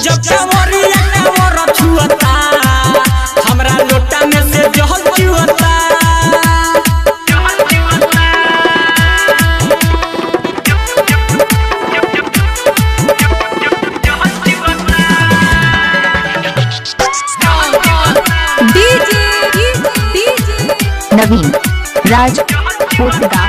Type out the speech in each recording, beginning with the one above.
जब कांवरिया कांवर छुअता हमरा लोटा में से जल चुअता। नवीन राज पोतगा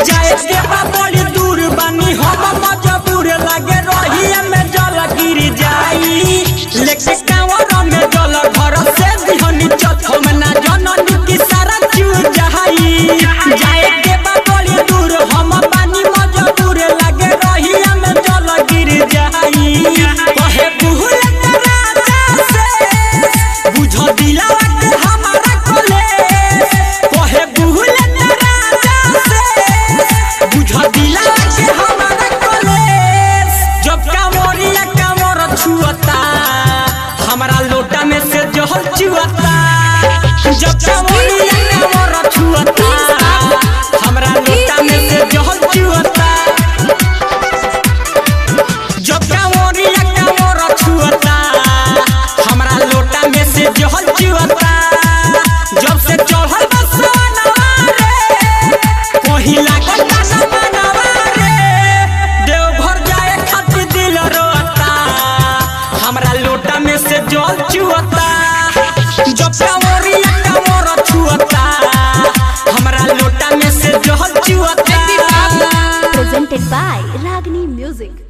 जाए देवा बड़ी दूर बानी हम मजबूर लागे रहिया में जल गिर जाई लेके कांवर में जल घर से दिहनी चथम ना जननी की सारा चू जाई। जाए देवा बड़ी दूर हम बानी मजबूर लागे रहिया में जल गिर जाई। कहे भूल राजा से बुझ दिला के हमारा कोले कहे भूल राजा से बुझ दिला के हमारा कोले। जब कांवरिया कांवर छुअता हमारा लोटा में से जल चुअता। जब कांवरिया कांवर छुअता हमारा लोटा में से जल चुअता। जब कांवरिया कांवर छुअता हमारा लोटा में से जल चुअता। जब से चढ़ल बसवनवा रे कोही लागल बसवनवा रे देवघर जाए खातिर दिल रोता हमरा लोटा में से जल चुअता। जब कांवरिया कांवर छुअता हमरा लोटा में से जल चुअता। presented by Ragini Music।